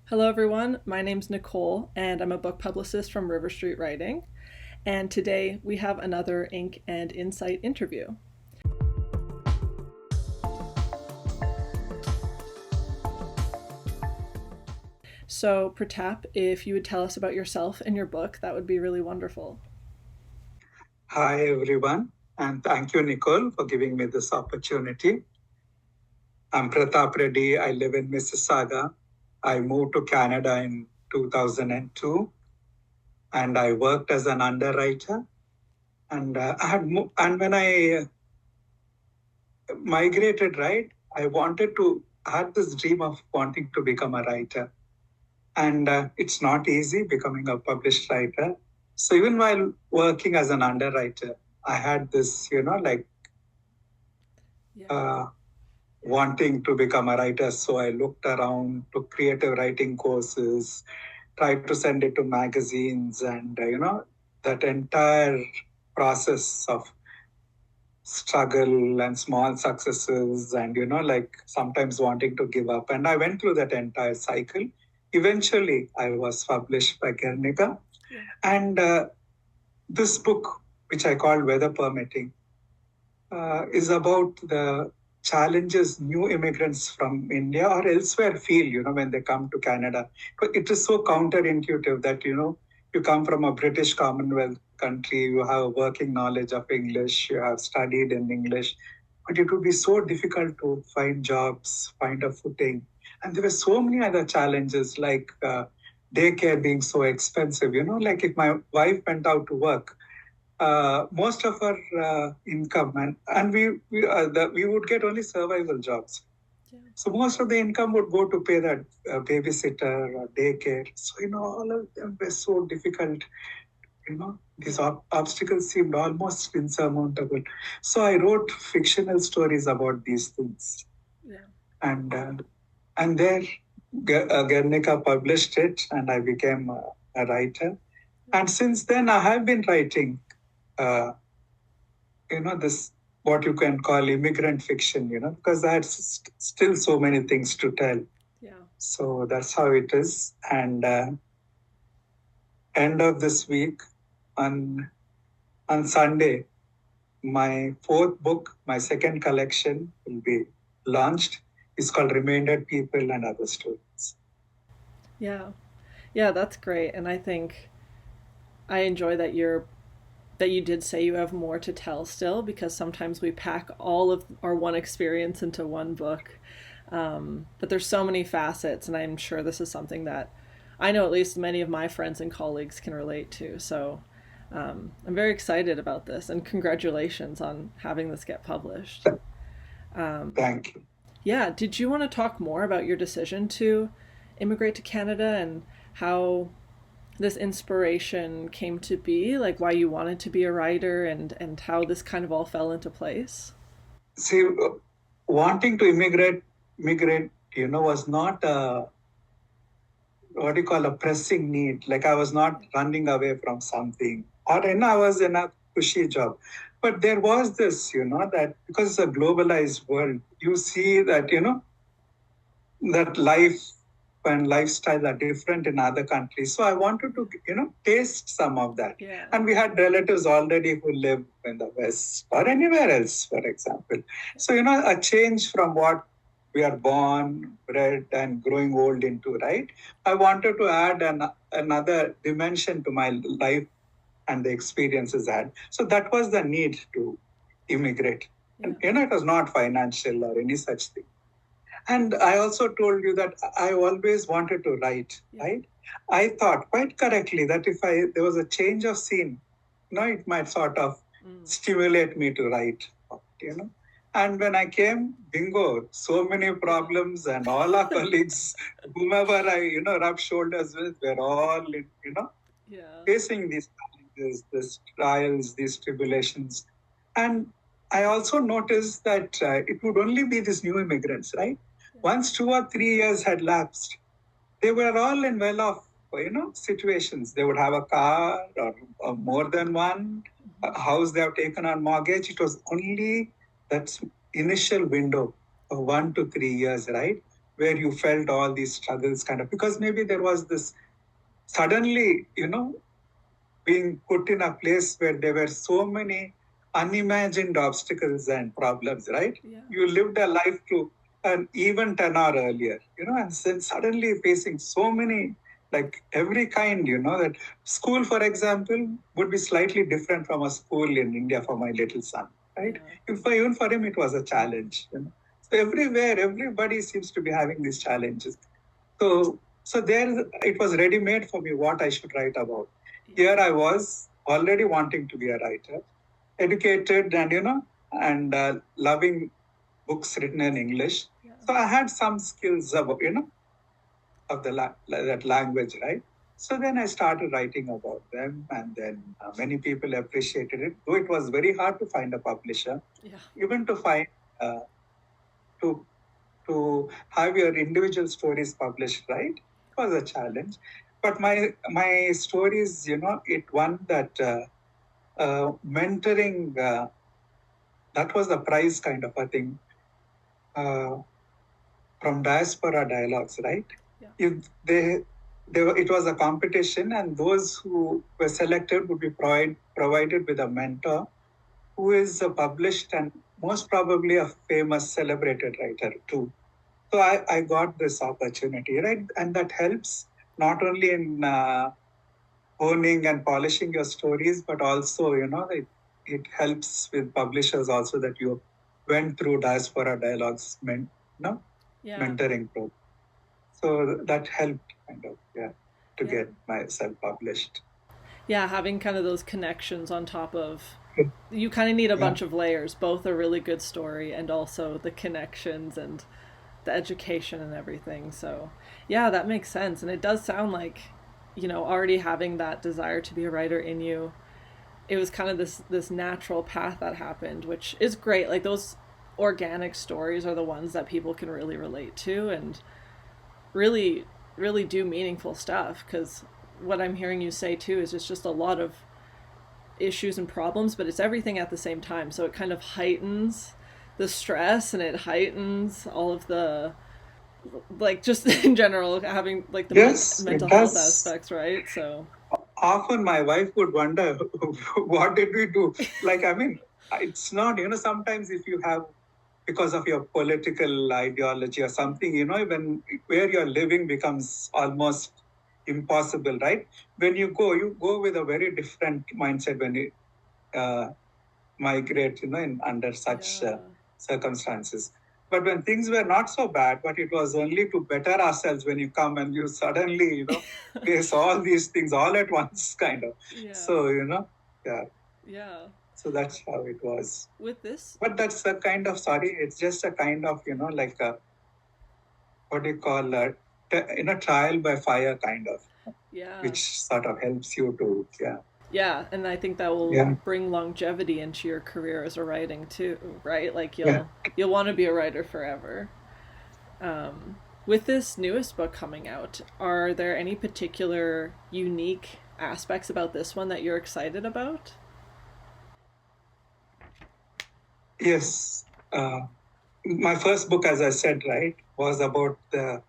Hello, everyone. My name's Nicole, and I'm a book publicist from River Street Writing. And today we have another Ink and Insight interview. So, Pratap, if you would tell us about yourself and your book, that would be really wonderful. Hi, everyone, and thank you, Nicole, for giving me this opportunity. I'm Pratap Reddy. I live in Mississauga. I moved to Canada in 2002, and I worked as an underwriter. And and when I migrated, right, I had this dream of wanting to become a writer. And it's not easy becoming a published writer. So even while working as an underwriter, I had this, Yeah. wanting to become a writer. So I looked around to creative writing courses, tried to send it to magazines, and that entire process of struggle and small successes, and sometimes wanting to give up. And I went through that entire cycle. Eventually, I was published by Guernica, Yeah. and this book, which I called Weather Permitting, is about the challenges new immigrants from India or elsewhere feel, when they come to Canada. But it is so counterintuitive that, you come from a British Commonwealth country, you have a working knowledge of English, you have studied in English, but it would be so difficult to find jobs, find a footing. And there were so many other challenges like daycare being so expensive, like if my wife went out to work, most of our income and we would get only survival jobs. Yeah. So most of the income would go to pay that babysitter or daycare. So all of them were so difficult. These obstacles seemed almost insurmountable. So I wrote fictional stories about these things, Yeah. And there Guernica published it, and I became a writer. And since then, I have been writing uh, this what you can call immigrant fiction, because I had still so many things to tell. Yeah. So that's how it is. And end of this week, on Sunday, my fourth book, my second collection, will be launched. It's called Remaindered People and Other Stories. Yeah. Yeah, that's great. And I think I enjoy that you did say you have more to tell still, because sometimes we pack all of our one experience into one book. But there's so many facets, and I'm sure this is something that I know at least many of my friends and colleagues can relate to. So I'm very excited about this, and congratulations on having this get published. Thank you. Yeah, did you want to talk more about your decision to immigrate to Canada and how this inspiration came to be, like why you wanted to be a writer and how this kind of all fell into place? See, wanting to migrate, was not a what do you call a pressing need. Like I was not running away from something, or I was in a cushy job. But there was this, that because it's a globalized world, you see that that life and lifestyle are different in other countries. So I wanted to, taste some of that. Yeah. And we had relatives already who live in the West or anywhere else, for example. So, a change from what we are born, bred, and growing old into, right? I wanted to add another dimension to my life and the experiences I had. So that was the need to immigrate. Yeah. And, it was not financial or any such thing. And I also told you that I always wanted to write, Yeah. right? I thought quite correctly that if there was a change of scene, it might sort of stimulate me to write, you know. And when I came, bingo, so many problems, and all our colleagues, whomever I, rubbed shoulders with, were all, Yeah. facing these challenges, these trials, these tribulations. And I also noticed that it would only be these new immigrants, right? Once 2 or 3 years had lapsed, they were all in well-off, situations. They would have a car or more than one, a house they have taken on mortgage. It was only that initial window of 1 to 3 years, right? where you felt all these struggles kind of, because maybe there was this suddenly, being put in a place where there were so many unimagined obstacles and problems, right? Yeah. You lived a life to an even 10 hour earlier, and then suddenly facing so many, like every kind, that school, for example, would be slightly different from a school in India for my little son, right? Yeah. Even for him, it was a challenge, So everywhere, everybody seems to be having these challenges. So there, it was ready made for me what I should write about. Here I was already wanting to be a writer, educated and loving books written in English. Yeah. So I had some skills about of that language, right? So then I started writing about them, and then many people appreciated it. Though it was very hard to find a publisher, Yeah. even to find to to have your individual stories published, right? It was a challenge. But my stories, it won that mentoring. That was the prize kind of a thing uh, from Diaspora Dialogues, right? Yeah. If it was a competition, and those who were selected would be provided with a mentor who is a published and most probably a famous celebrated writer too. So I got this opportunity, right? And that helps not only in honing and polishing your stories, but also, it helps with publishers also that you went through Diaspora Dialogues Yeah. mentoring program. So that helped kind of, to get myself published. Yeah, having kind of those connections on top of, you kind of need a bunch of layers, both a really good story and also the connections and the education and everything. So yeah, that makes sense. And it does sound like, already having that desire to be a writer in you, it was kind of this natural path that happened, which is great. Like those organic stories are the ones that people can really relate to and really really do meaningful stuff, because what I'm hearing you say too is it's just a lot of issues and problems, but it's everything at the same time. So it kind of heightens the stress and it heightens all of the, like, just in general having like the mental health aspects, right? So often my wife would wonder, what did we do? Like, I mean, it's not, sometimes if you have, because of your political ideology or something, when where you're living becomes almost impossible, right? When you go with a very different mindset when you migrate, under such circumstances. But when things were not so bad, but it was only to better ourselves when you come and you suddenly, face all these things all at once, kind of. Yeah. So, yeah. Yeah. So that's how it was. With this? But that's a kind of, it's just a kind of, like a, what do you call that? Trial by fire kind of. Yeah. Which sort of helps you to, Yeah, and I think that will bring longevity into your career as a writing too, right? Like you'll want to be a writer forever. With this newest book coming out, are there any particular unique aspects about this one that you're excited about? Yes. My first book, as I said, right, was about the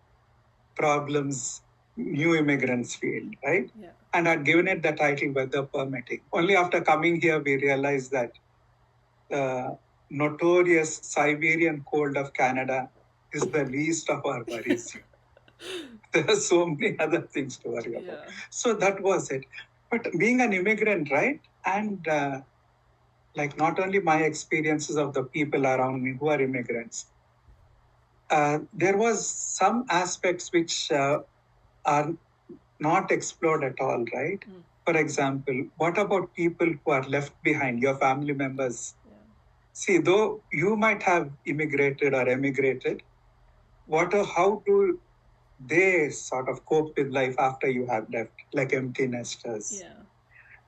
problems new immigrants feel, right? Yeah. And I'd given it the title Weather Permitting. Only after coming here, we realized that the notorious Siberian cold of Canada is the least of our worries. There are so many other things to worry about. So that was it. But being an immigrant, right? And like not only my experiences of the people around me who are immigrants, there was some aspects which are not explored at all, right? For example, what about people who are left behind, your family members? See, though you might have immigrated or emigrated, how do they sort of cope with life after you have left, like empty nesters?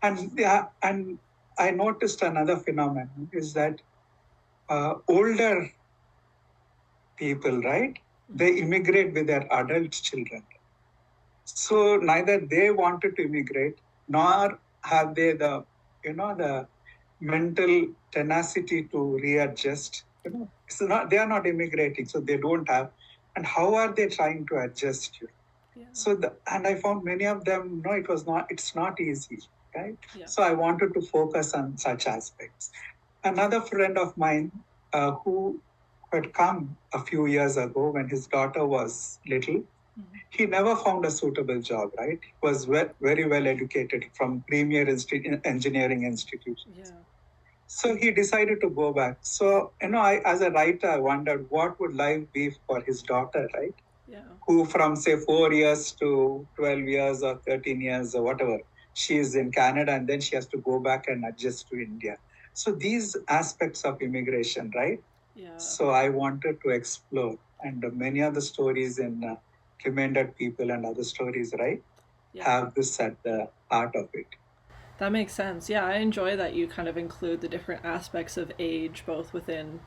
And I noticed another phenomenon is that older people, right? They immigrate with their adult children. So neither they wanted to immigrate, nor have they the mental tenacity to readjust. They are not immigrating, so they don't have and how are they trying to adjust you? Yeah. So and I found many of them, no, it's not easy, right? Yeah. So I wanted to focus on such aspects. Another friend of mine who had come a few years ago when his daughter was little, he never found a suitable job, right? He was very well educated from premier engineering institutions. Yeah. So he decided to go back. So, as a writer, I wondered what would life be for his daughter, right? Yeah. Who from say 4 years to 12 years or 13 years or whatever, she is in Canada and then she has to go back and adjust to India. So these aspects of immigration, right? Yeah. So I wanted to explore, and many other stories in Commended People and other stories, right, Yeah. have this at the heart of it. That makes sense. Yeah, I enjoy that you kind of include the different aspects of age, both within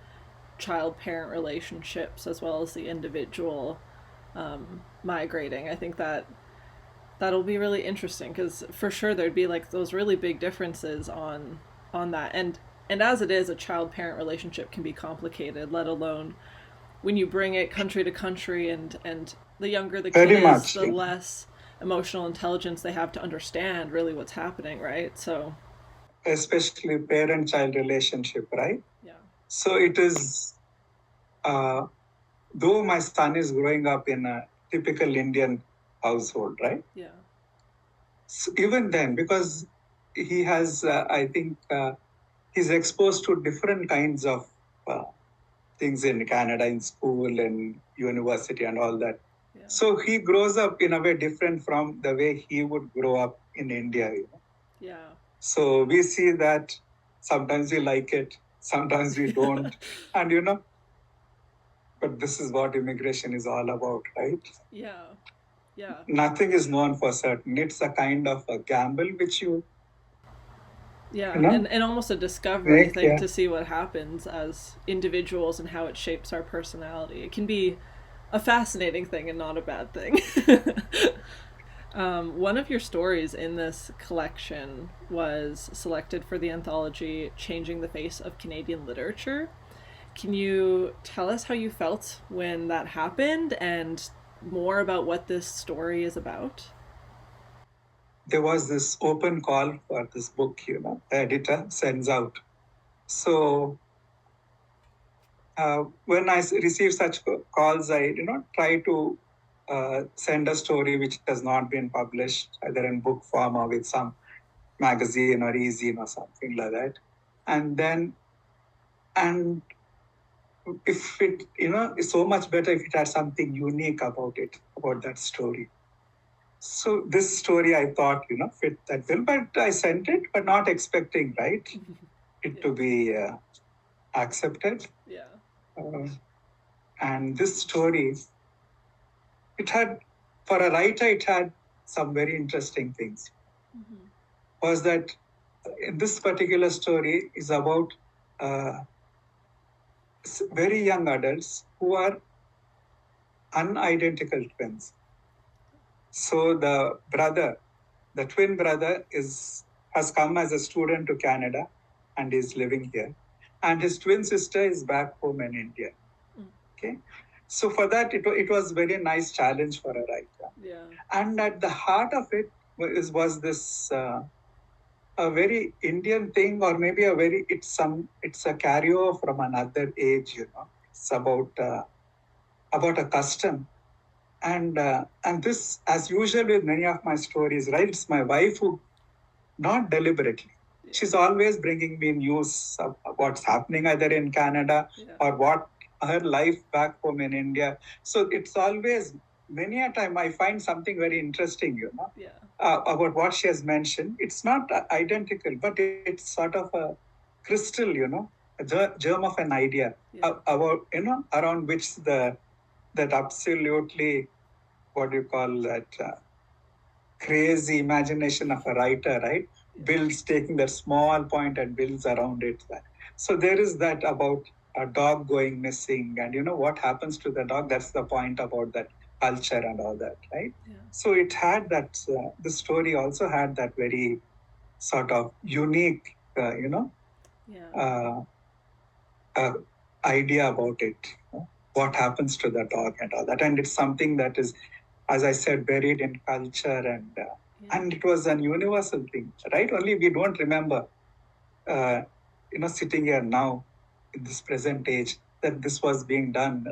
child parent relationships as well as the individual migrating. I think that'll be really interesting because for sure there'd be like those really big differences on that. And as it is, a child parent relationship can be complicated, let alone when you bring it country to country, and the younger the kid Very is, much. the less emotional intelligence they have to understand really what's happening, right? So Especially parent child relationship, right? yeah. So it is, though my son is growing up in a typical Indian household, right? Yeah. So even then, because he has, I think, he's exposed to different kinds of things in Canada, in school and university and all that. Yeah. So he grows up in a way different from the way he would grow up in India. Yeah. So we see that sometimes we like it, sometimes we don't. And but this is what immigration is all about, right? Yeah. Yeah. Nothing is known for certain. It's a kind of a gamble which you Yeah, know, and almost a discovery thing yeah. to see what happens as individuals and how it shapes our personality. It can be a fascinating thing and not a bad thing. One of your stories in this collection was selected for the anthology Changing the Face of Canadian Literature. Can you tell us how you felt when that happened and more about what this story is about? There was this open call for this book, the editor sends out. So when I receive such calls, I try to send a story which has not been published either in book form or with some magazine or e-zine or something like that. And if it, it's so much better if it has something unique about it, about that story. So this story I thought, fit that bill, but I sent it, but not expecting, right, it to be accepted. Yeah. And this story, it had, for a writer, it had some very interesting things. Was that in this particular story is about very young adults who are unidentical twins. So the twin brother has come as a student to Canada and is living here. And his twin sister is back home in India. Okay. So for that, it was very nice challenge for a writer. Yeah. And at the heart of it was this a very Indian thing, or maybe it's a carryover from another age. It's about a custom. And this, as usual with many of my stories, right? It's my wife who, not deliberately, she's always bringing me news of what's happening either in Canada or what her life back home in India. So it's always, many a time I find something very interesting, about what she has mentioned. It's not identical, but it's sort of a crystal, a germ of an idea about, around which that absolutely, what do you call that, crazy imagination of a writer, right? Builds, taking that small point and builds around it. So there is that about a dog going missing, and what happens to the dog. That's the point about that culture and all that, right? Yeah. So it had that. The story also had that very sort of unique, idea about it. what happens to the dog and all that. And it's something that is, as I said, buried in culture, and it was an universal thing, right? Only we don't remember, sitting here now in this present age, that this was being done,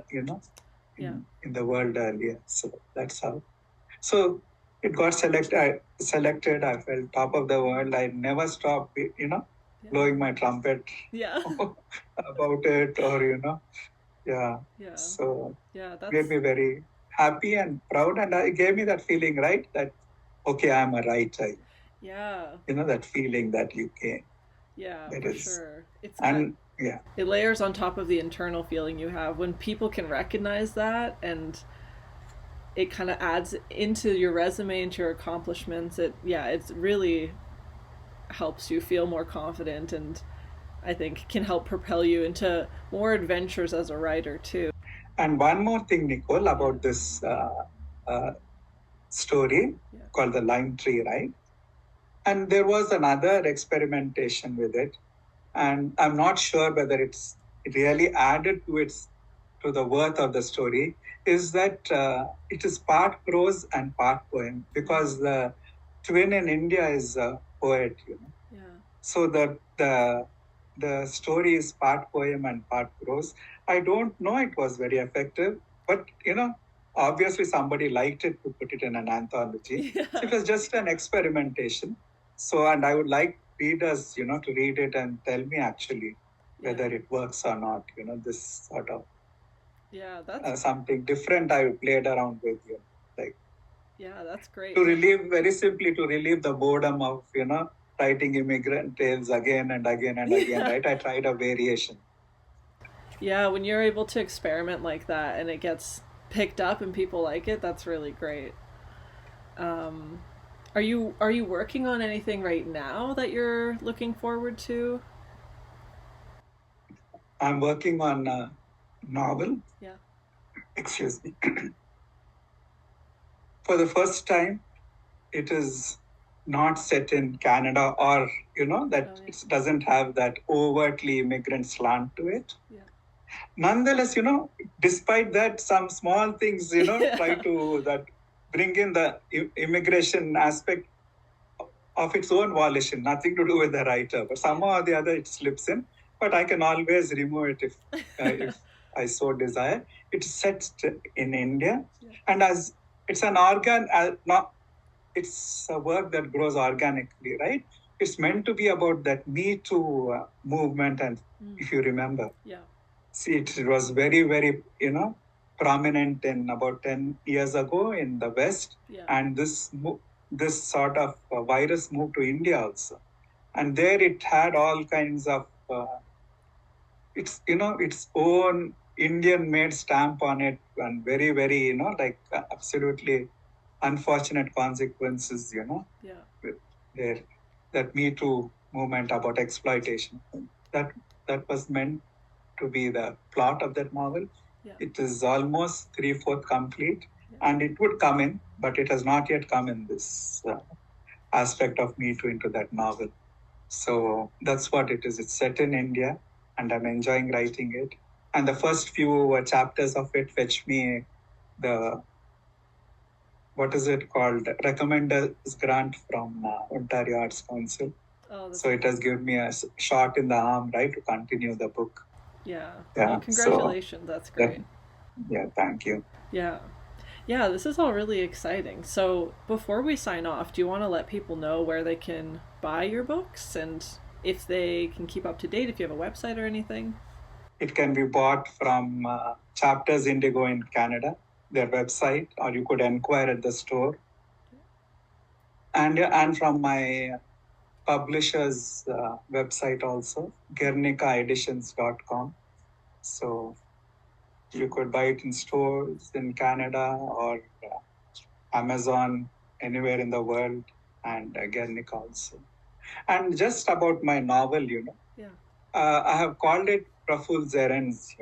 in the world earlier. So that's how. So it got selected. I felt top of the world. I never stopped, blowing my trumpet about it, or So made me very happy and proud, and it gave me that feeling, right? That okay, I'm a writer. That feeling that you can. Yeah, That for is, sure. it layers on top of the internal feeling you have when people can recognize that, and it kind of adds into your resume, into your accomplishments. It really helps you feel more confident, and I think can help propel you into more adventures as a writer too. And one more thing, Nicole, about this story called the lime tree, right? And there was another experimentation with it, and I'm not sure whether it really added to the worth of the story. Is that it is part prose and part poem, because the twin in India is a poet, So the story is part poem and part prose. I don't know it was very effective, but obviously somebody liked it to put it in an anthology. So it was just an experimentation. So, and I would like readers, to read it and tell me actually whether it works or not. This sort of that's something different I played around with. That's great. To relieve the boredom of writing immigrant tales again and again and again. Right? I tried a variation. Yeah, when you're able to experiment like that and it gets picked up and people like it, that's really great. Are you working on anything right now that you're looking forward to? I'm working on a novel. Yeah. Excuse me. For the first time, it is not set in Canada, or it doesn't have that overtly immigrant slant to it. Yeah. Nonetheless, despite that, some small things, try to that bring in the immigration aspect of its own volition, nothing to do with the writer, but somehow or the other it slips in. But I can always remove it if I so desire. It's set in India, and as it's an it's a work that grows organically, right? It's meant to be about that Me Too movement, and if you remember, see, it was very, very, prominent in about 10 years ago in the West, and this sort of virus moved to India also, and there it had all kinds of its own Indian made stamp on it, and very, very, absolutely unfortunate consequences, with there, that Me Too movement about exploitation. That was meant to be the plot of that novel. It is almost 3/4 complete, and it would come in, but it has not yet come in this aspect of Me Too into that novel. So that's what it is. It's set in India, and I'm enjoying writing it. And the first few chapters of it fetch me the, what is it called, recommenders grant from Ontario Arts Council. So it has given me a shot in the arm, right, to continue the book. Yeah. Well, congratulations. So, that's great. Thank you. Yeah. Yeah, this is all really exciting. So before we sign off, do you want to let people know where they can buy your books, and if they can keep up to date, if you have a website or anything? It can be bought from Chapters Indigo in Canada, their website, or you could inquire at the store. And from my publisher's website also, GuernicaEditions.com. So you could buy it in stores in Canada or Amazon, anywhere in the world, and Guernica also. And just about my novel, I have called it Praful's Errands,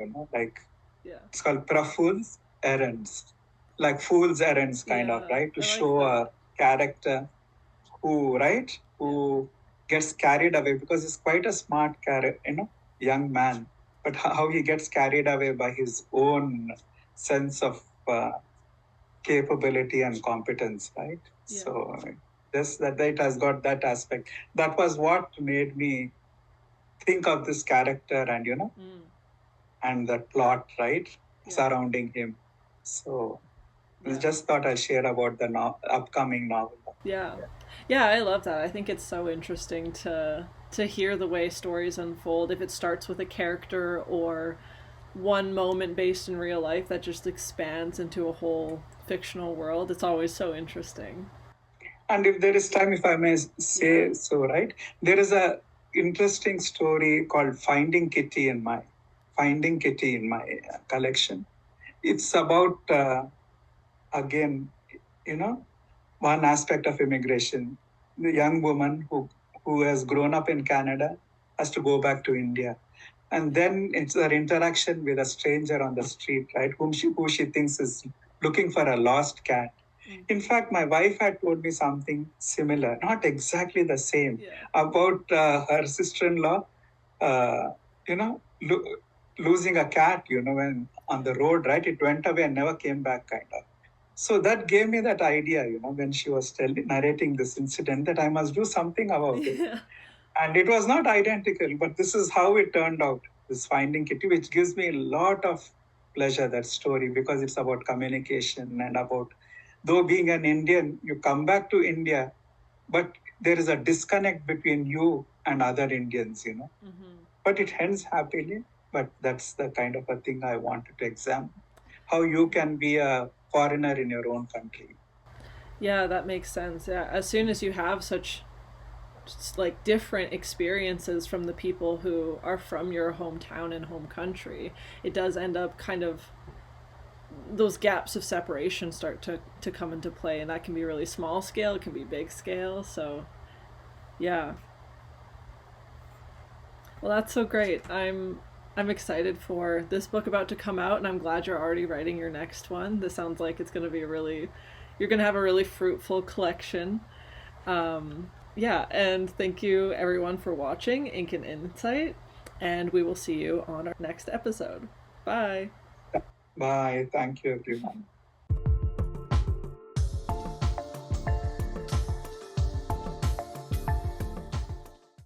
it's called Praful's Errands, like fool's errands kind of, right? To show a character who gets carried away, because he's quite a smart character, young man. but how he gets carried away by his own sense of capability and competence, right? Yeah. So this that it has got that aspect. That was what made me think of this character and and the plot, right, Yeah. surrounding him. So I Yeah. just thought I'd share about the upcoming novel. Yeah. Yeah, I love that. I think it's so interesting to hear the way stories unfold. If it starts with a character or one moment based in real life that just expands into a whole fictional world, it's always so interesting. And if there is time, if I may say Yeah. so, right, there is a interesting story called Finding Kitty in my collection. It's about again, you know, one aspect of immigration. The young woman who has grown up in Canada has to go back to India. And then it's her interaction with a stranger on the street, right? Who she thinks is looking for a lost cat. Mm. In fact, my wife had told me something similar, not exactly the same, Yeah. about her sister-in-law, uh, you know, losing a cat, when on the road, right? It went away and never came back, kind of. So that gave me that idea, when she was narrating this incident, that I must do something about it. Yeah. And it was not identical, but this is how it turned out, this Finding Kitty, which gives me a lot of pleasure, that story, because it's about communication and about, though being an Indian, you come back to India, but there is a disconnect between you and other Indians. Mm-hmm. But it ends happily. But that's the kind of a thing I wanted to examine, how you can be a foreigner in your own country. Yeah, that makes sense. Yeah, as soon as you have such like different experiences from the people who are from your hometown and home country, it does end up kind of those gaps of separation start to come into play, and that can be really small scale, it can be big scale. So yeah, well, that's so great. I'm excited for this book about to come out, and I'm glad you're already writing your next one. This sounds like it's going to be a really, you're going to have a really fruitful collection. Yeah, and thank you everyone for watching Ink and Insight, and we will see you on our next episode. Bye. Bye. Thank you, everyone.